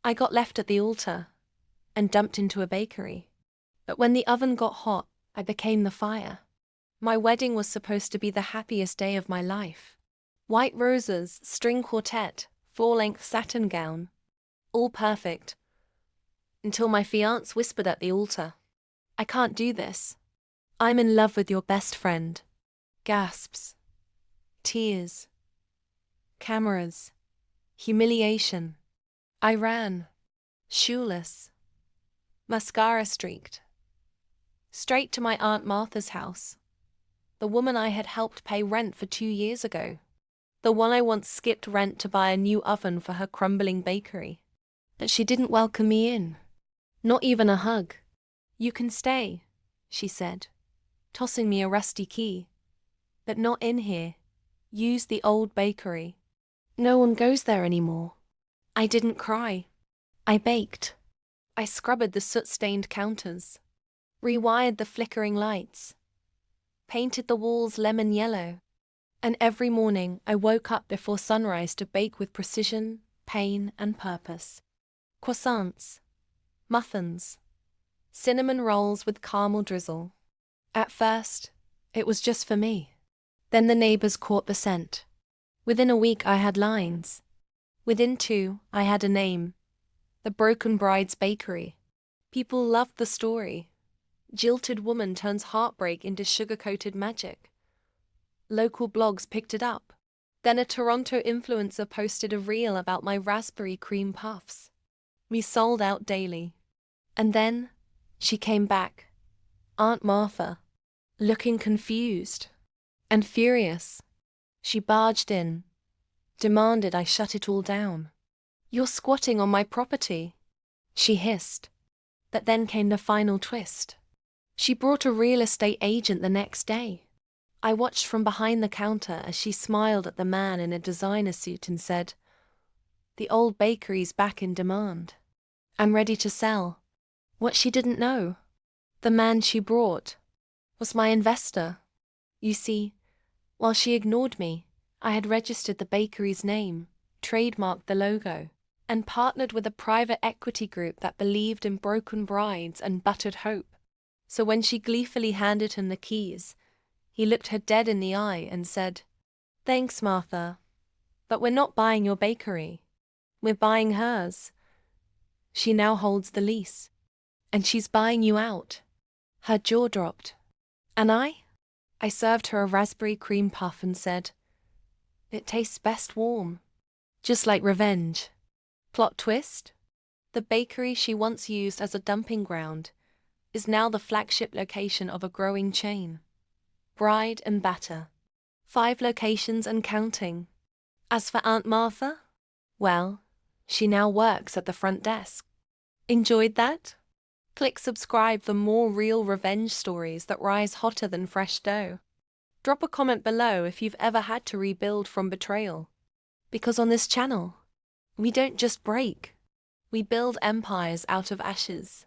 I got left at the altar and dumped into a bakery. But when the oven got hot, I became the fire. My wedding was supposed to be the happiest day of my life. White roses, string quartet, full-length satin gown. All perfect. Until my fiancé whispered at the altar, "I can't do this. I'm in love with your best friend." Gasps. Tears. Cameras. Humiliation. I ran. Shoeless. Mascara streaked. Straight to my Aunt Martha's house. The woman I had helped pay rent for 2 years ago. The one I once skipped rent to buy a new oven for her crumbling bakery. But she didn't welcome me in. Not even a hug. "You can stay," she said, tossing me a rusty key. "But not in here. Use the old bakery. No one goes there anymore." I didn't cry. I baked. I scrubbed the soot-stained counters, rewired the flickering lights, painted the walls lemon yellow, and every morning I woke up before sunrise to bake with precision, pain, and purpose. Croissants, muffins, cinnamon rolls with caramel drizzle. At first, it was just for me. Then the neighbors caught the scent. Within a week I had lines. Within 2, I had a name. The Broken Bride's Bakery. People loved the story. Jilted woman turns heartbreak into sugar-coated magic. Local blogs picked it up. Then a Toronto influencer posted a reel about my raspberry cream puffs. We sold out daily. And then, she came back. Aunt Martha. Looking confused. And furious. She barged in. Demanded I shut it all down. "You're squatting on my property," she hissed. But then came the final twist. She brought a real estate agent the next day. I watched from behind the counter as she smiled at the man in a designer suit and said, "The old bakery's back in demand. I'm ready to sell." What she didn't know, the man she brought, was my investor. You see, while she ignored me, I had registered the bakery's name, trademarked the logo, and partnered with a private equity group that believed in broken brides and buttered hope. So when she gleefully handed him the keys, he looked her dead in the eye and said, "Thanks, Martha, but we're not buying your bakery. We're buying hers. She now holds the lease. And she's buying you out." Her jaw dropped. And I served her a raspberry cream puff and said, "It tastes best warm." Just like revenge. Plot twist? The bakery she once used as a dumping ground is now the flagship location of a growing chain. Bride and batter. 5 locations and counting. As for Aunt Martha, well, she now works at the front desk. Enjoyed that? Click subscribe for more real revenge stories that rise hotter than fresh dough. Drop a comment below if you've ever had to rebuild from betrayal. Because on this channel, we don't just break, we build empires out of ashes.